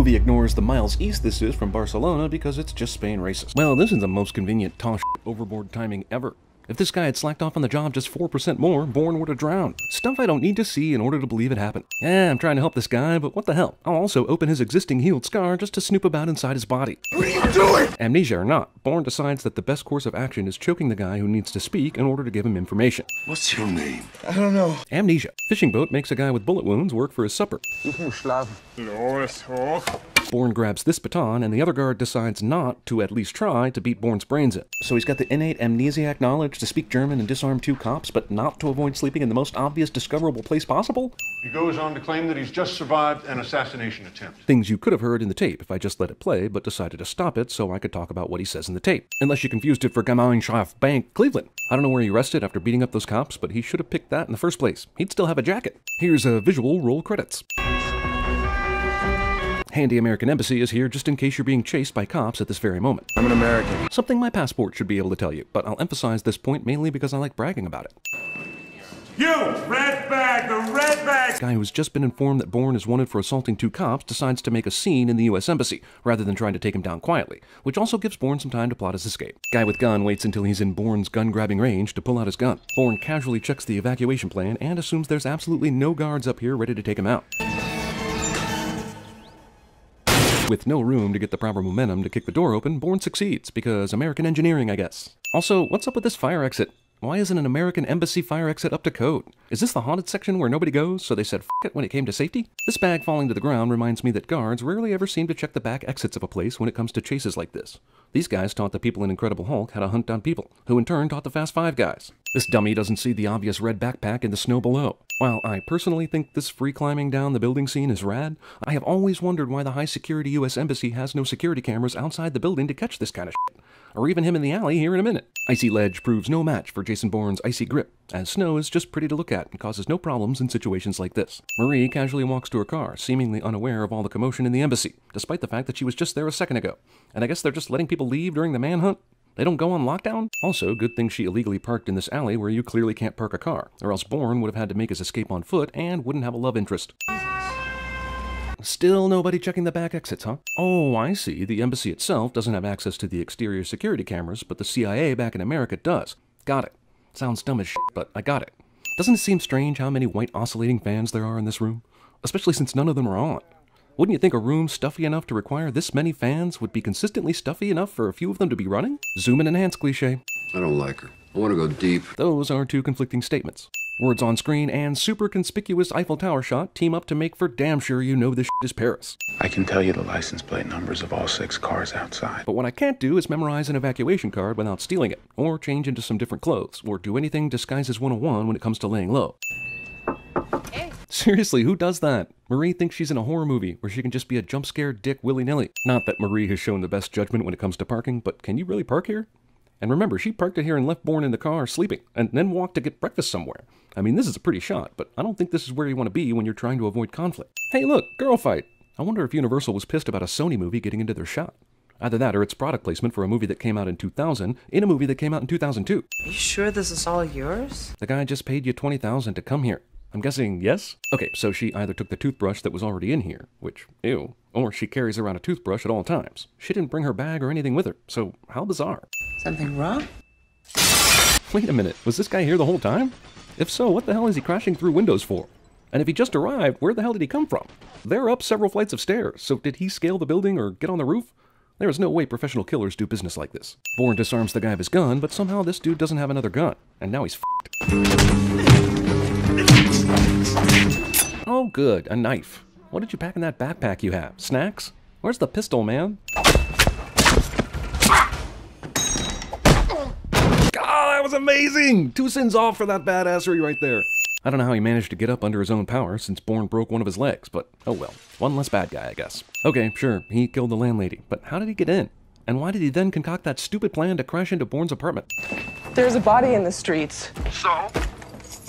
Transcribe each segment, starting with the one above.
Movie ignores the miles east this is from Barcelona because it's just Spain racist. Well, this is the most convenient toss overboard timing ever. If this guy had slacked off on the job just 4% more, Bourne would have drowned. Stuff I don't need to see in order to believe it happened. Yeah, I'm trying to help this guy, but what the hell? I'll also open his existing healed scar just to snoop about inside his body. What are you doing? Amnesia or not, Bourne decides that the best course of action is choking the guy who needs to speak in order to give him information. What's your name? I don't know. Amnesia. Fishing boat makes a guy with bullet wounds work for his supper. Bourne grabs this baton, and the other guard decides not to at least try to beat Bourne's brains in. So he's got the innate amnesiac knowledge to speak German and disarm 2 cops, but not to avoid sleeping in the most obvious discoverable place possible? He goes on to claim that he's just survived an assassination attempt. Things you could have heard in the tape if I just let it play, but decided to stop it so I could talk about what he says in the tape. Unless you confused it for Gemeinschaft Bank, Cleveland. I don't know where he rested after beating up those cops, but he should have picked that in the first place. He'd still have a jacket. Here's a visual roll credits. Handy American Embassy is here just in case you're being chased by cops at this very moment. I'm an American. Something my passport should be able to tell you, but I'll emphasize this point mainly because I like bragging about it. You! Red bag! The red bag! This guy who's just been informed that Bourne is wanted for assaulting 2 cops decides to make a scene in the US Embassy, rather than trying to take him down quietly, which also gives Bourne some time to plot his escape. Guy with gun waits until he's in Bourne's gun-grabbing range to pull out his gun. Bourne casually checks the evacuation plan and assumes there's absolutely no guards up here ready to take him out. With no room to get the proper momentum to kick the door open, Bourne succeeds, because American engineering, I guess. Also, what's up with this fire exit? Why isn't an American embassy fire exit up to code? Is this the haunted section where nobody goes, so they said f it when it came to safety? This bag falling to the ground reminds me that guards rarely ever seem to check the back exits of a place when it comes to chases like this. These guys taught the people in Incredible Hulk how to hunt down people, who in turn taught the Fast Five guys. This dummy doesn't see the obvious red backpack in the snow below. While I personally think this free climbing down the building scene is rad, I have always wondered why the high-security US Embassy has no security cameras outside the building to catch this kind of shit. Or even him in the alley here in a minute. Icy ledge proves no match for Jason Bourne's icy grip, as snow is just pretty to look at and causes no problems in situations like this. Marie casually walks to her car, seemingly unaware of all the commotion in the embassy, despite the fact that she was just there a second ago. And I guess they're just letting people leave during the manhunt? They don't go on lockdown? Also, good thing she illegally parked in this alley where you clearly can't park a car, or else Bourne would have had to make his escape on foot and wouldn't have a love interest. Still nobody checking the back exits, huh? Oh, I see. The embassy itself doesn't have access to the exterior security cameras, but the CIA back in America does. Got it. Sounds dumb as shit, but I got it. Doesn't it seem strange how many white oscillating fans there are in this room? Especially since none of them are on. Wouldn't you think a room stuffy enough to require this many fans would be consistently stuffy enough for a few of them to be running? Zoom and enhance cliche. I don't like her. I want to go deep. Those are 2 conflicting statements. Words on screen and super conspicuous Eiffel Tower shot team up to make for damn sure you know this shit is Paris. I can tell you the license plate numbers of all 6 cars outside. But what I can't do is memorize an evacuation card without stealing it, or change into some different clothes, or do anything disguises 101 when it comes to laying low. Hey. Seriously, who does that? Marie thinks she's in a horror movie where she can just be a jump-scare dick willy-nilly. Not that Marie has shown the best judgment when it comes to parking, but can you really park here? And remember, she parked it here and left Bourne in the car sleeping, and then walked to get breakfast somewhere. I mean, this is a pretty shot, but I don't think this is where you want to be when you're trying to avoid conflict. Hey look, girl fight! I wonder if Universal was pissed about a Sony movie getting into their shot. Either that or it's product placement for a movie that came out in 2000 in a movie that came out in 2002. Are you sure this is all yours? The guy just paid you $20,000 to come here. I'm guessing yes? Okay, so she either took the toothbrush that was already in here, which, ew, or she carries around a toothbrush at all times. She didn't bring her bag or anything with her, so how bizarre. Something wrong? Wait a minute, was this guy here the whole time? If so, what the hell is he crashing through windows for? And if he just arrived, where the hell did he come from? They're up several flights of stairs, so did he scale the building or get on the roof? There is no way professional killers do business like this. Bourne disarms the guy of his gun, but somehow this dude doesn't have another gun, and now he's f***ed. Oh good, a knife. What did you pack in that backpack you have? Snacks? Where's the pistol, man? That was amazing! 2 sins off for that badassery right there. I don't know how he managed to get up under his own power since Bourne broke one of his legs, but oh well. One less bad guy, I guess. Okay, sure, he killed the landlady, but how did he get in? And why did he then concoct that stupid plan to crash into Bourne's apartment? There's a body in the streets. So?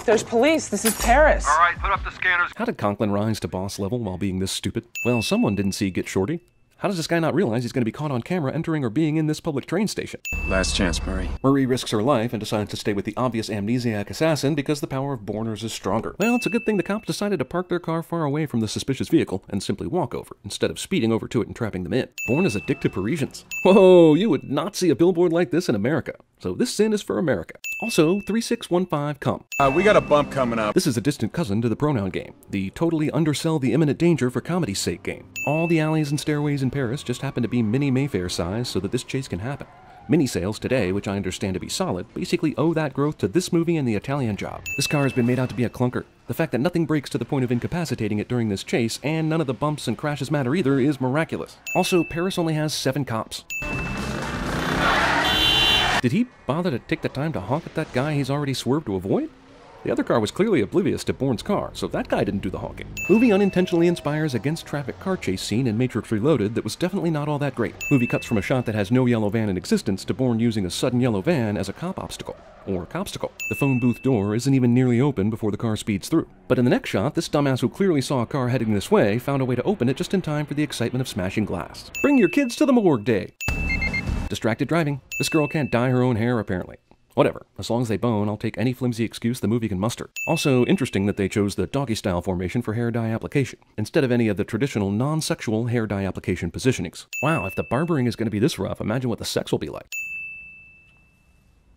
There's police. This is Paris. All right, put up the scanners. How did Conklin rise to boss level while being this stupid? Well, someone didn't see Get Shorty. How does this guy not realize he's going to be caught on camera entering or being in this public train station? Last chance, Murray. Murray risks her life and decides to stay with the obvious amnesiac assassin because the power of Bourners is stronger. Well, it's a good thing the cops decided to park their car far away from the suspicious vehicle and simply walk over, instead of speeding over to it and trapping them in. Bourne is a dick to Parisians. Whoa, you would not see a billboard like this in America. So this sin is for America. Also, 3615 come. We got a bump coming up. This is a distant cousin to the pronoun game, the totally undersell the imminent danger for comedy's sake game. All the alleys and stairways in Paris just happen to be mini Mayfair size so that this chase can happen. Mini sales today, which I understand to be solid, basically owe that growth to this movie and the Italian Job. This car has been made out to be a clunker. The fact that nothing breaks to the point of incapacitating it during this chase, and none of the bumps and crashes matter either, is miraculous. Also, Paris only has 7 cops. Did he bother to take the time to honk at that guy he's already swerved to avoid? The other car was clearly oblivious to Bourne's car, so that guy didn't do the honking. Movie unintentionally inspires against traffic car chase scene in Matrix Reloaded that was definitely not all that great. Movie cuts from a shot that has no yellow van in existence to Bourne using a sudden yellow van as a cop obstacle. Or copsticle. The phone booth door isn't even nearly open before the car speeds through. But in the next shot, this dumbass who clearly saw a car heading this way found a way to open it just in time for the excitement of smashing glass. Bring your kids to the morgue day! Distracted driving. This girl can't dye her own hair, apparently. Whatever, as long as they bone, I'll take any flimsy excuse the movie can muster. Also, interesting that they chose the doggy-style formation for hair dye application, instead of any of the traditional non-sexual hair dye application positionings. Wow, if the barbering is going to be this rough, imagine what the sex will be like.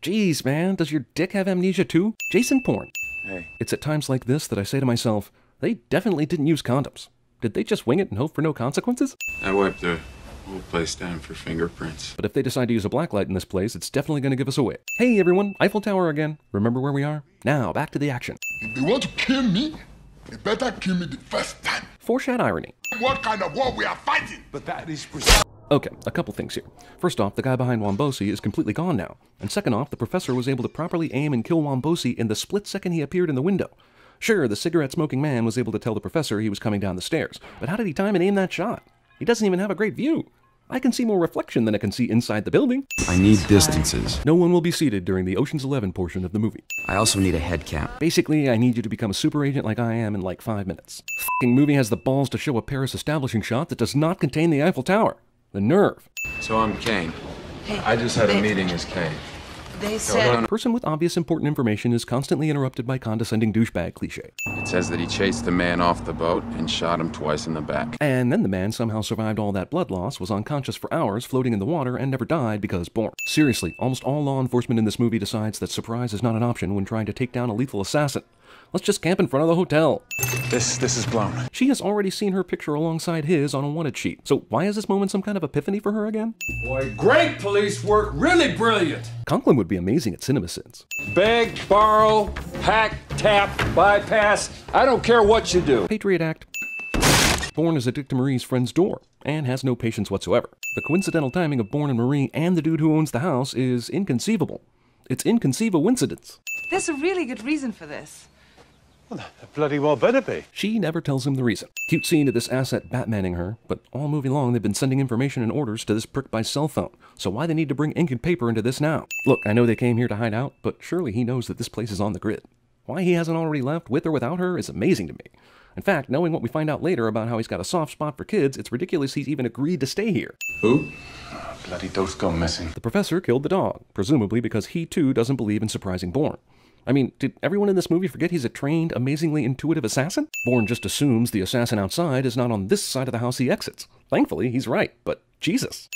Jeez, man, does your dick have amnesia too? Jason porn. Hey. It's at times like this that I say to myself, they definitely didn't use condoms. Did they just wing it and hope for no consequences? I wiped the whole place down for fingerprints. But if they decide to use a blacklight in this place, it's definitely going to give us away. Hey everyone, Eiffel Tower again. Remember where we are? Now, back to the action. If they want to kill me, they better kill me the first time. Foreshadow irony. What kind of war we are fighting? But that is Okay, a couple things here. First off, the guy behind Wombosi is completely gone now. And second off, the professor was able to properly aim and kill Wombosi in the split second he appeared in the window. Sure, the cigarette-smoking man was able to tell the professor he was coming down the stairs, but how did he time and aim that shot? He doesn't even have a great view. I can see more reflection than I can see inside the building. I need distances. No one will be seated during the Ocean's 11 portion of the movie. I also need a head count. Basically, I need you to become a super agent like I am in like 5 minutes. F***ing movie has the balls to show a Paris establishing shot that does not contain the Eiffel Tower. The nerve. So I'm Kane. Hey, I just had a meeting as Kane. They said... A person with obvious important information is constantly interrupted by condescending douchebag cliché. It says that he chased the man off the boat and shot him twice in the back. And then the man somehow survived all that blood loss, was unconscious for hours, floating in the water, and never died because Bourne. Seriously, almost all law enforcement in this movie decides that surprise is not an option when trying to take down a lethal assassin. Let's just camp in front of the hotel. This is blown. She has already seen her picture alongside his on a wanted sheet. So why is this moment some kind of epiphany for her again? Boy, great police work, really brilliant. Conklin would be amazing at cinema sins. Beg, borrow, hack, tap, bypass, I don't care what you do. Patriot Act. Bourne is addicted to Marie's friend's door, and has no patience whatsoever. The coincidental timing of Bourne and Marie and the dude who owns the house is inconceivable. It's inconceivable coincidence. There's a really good reason for this. Well, that bloody well better be. She never tells him the reason. Cute scene of this asset Batmaning her, but all movie long they've been sending information and orders to this prick by cell phone. So why they need to bring ink and paper into this now? Look, I know they came here to hide out, but surely he knows that this place is on the grid. Why he hasn't already left, with or without her, is amazing to me. In fact, knowing what we find out later about how he's got a soft spot for kids, it's ridiculous he's even agreed to stay here. Who? Bloody dog's gone missing. The professor killed the dog, presumably because he too doesn't believe in surprising Bourne. I mean, did everyone in this movie forget he's a trained, amazingly intuitive assassin? Bourne just assumes the assassin outside is not on this side of the house he exits. Thankfully, he's right, but Jesus.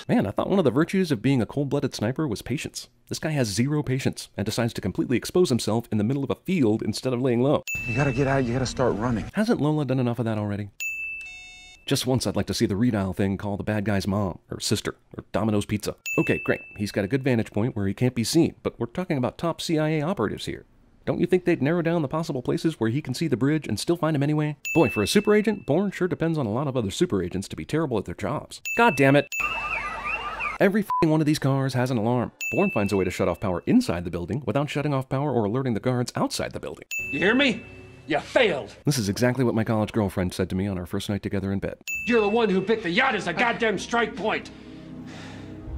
Man, I thought one of the virtues of being a cold-blooded sniper was patience. This guy has zero patience, and decides to completely expose himself in the middle of a field instead of laying low. You gotta get out, you gotta start running. Hasn't Lola done enough of that already? Just once I'd like to see the redial thing call the bad guy's mom, or sister, or Domino's Pizza. Okay, great, he's got a good vantage point where he can't be seen, but we're talking about top CIA operatives here. Don't you think they'd narrow down the possible places where he can see the bridge and still find him anyway? Boy, for a super agent, Bourne sure depends on a lot of other super agents to be terrible at their jobs. God damn it! Every f***ing one of these cars has an alarm. Bourne finds a way to shut off power inside the building without shutting off power or alerting the guards outside the building. You hear me? You failed. This is exactly what my college girlfriend said to me on our first night together in bed. You're the one who picked the yacht as a goddamn strike point.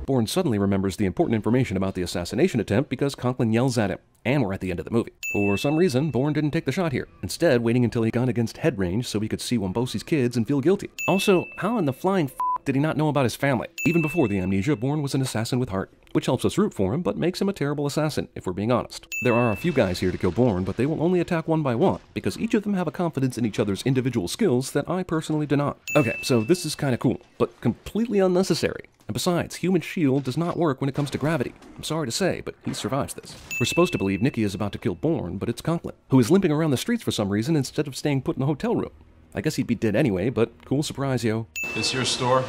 Bourne suddenly remembers the important information about the assassination attempt because Conklin yells at him. And we're at the end of the movie. For some reason, Bourne didn't take the shot here, instead waiting until he got against head range so he could see Wombosi's kids and feel guilty. Also, how in the flying did he not know about his family? Even before the amnesia, Bourne was an assassin with heart, which helps us root for him, but makes him a terrible assassin, if we're being honest. There are a few guys here to kill Bourne, but they will only attack one by one, because each of them have a confidence in each other's individual skills that I personally do not. Okay, so this is kinda cool, but completely unnecessary. And besides, human shield does not work when it comes to gravity. I'm sorry to say, but he survives this. We're supposed to believe Nikki is about to kill Bourne, but it's Conklin, who is limping around the streets for some reason instead of staying put in the hotel room. I guess he'd be dead anyway, but cool surprise, yo. This your store?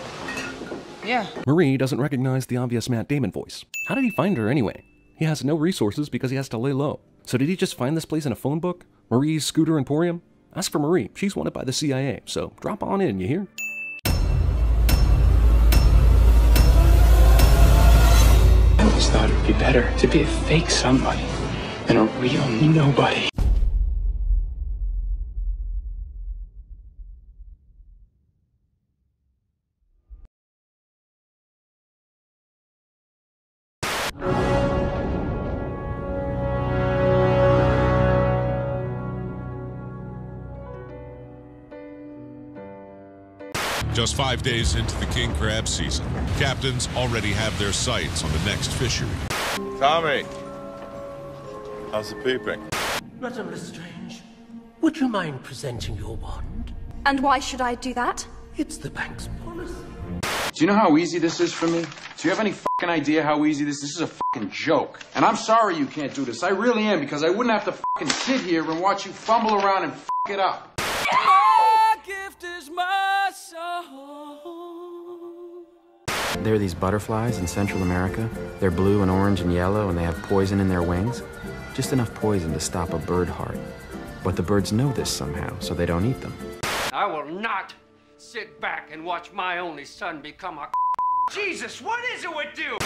Yeah. Marie doesn't recognize the obvious Matt Damon voice. How did he find her anyway? He has no resources because he has to lay low. So did he just find this place in a phone book? Marie's Scooter Emporium? Ask for Marie. She's wanted by the CIA, so drop on in, you hear? I always thought it'd be better to be a fake somebody than a real nobody. Just 5 days into the king crab season, captains already have their sights on the next fishery. Tommy, how's the peeping? Madame Lestrange, would you mind presenting your wand? And why should I do that? It's the bank's policy. Do you know how easy this is for me? Do you have any fucking idea how easy this is? This is a fucking joke. And I'm sorry you can't do this. I really am, because I wouldn't have to fucking sit here and watch you fumble around and fuck it up. My gift is my soul. There are these butterflies in Central America. They're blue and orange and yellow, and they have poison in their wings. Just enough poison to stop a bird heart. But the birds know this somehow, so they don't eat them. I will not sit back and watch my only son become a Jesus, what is it with you?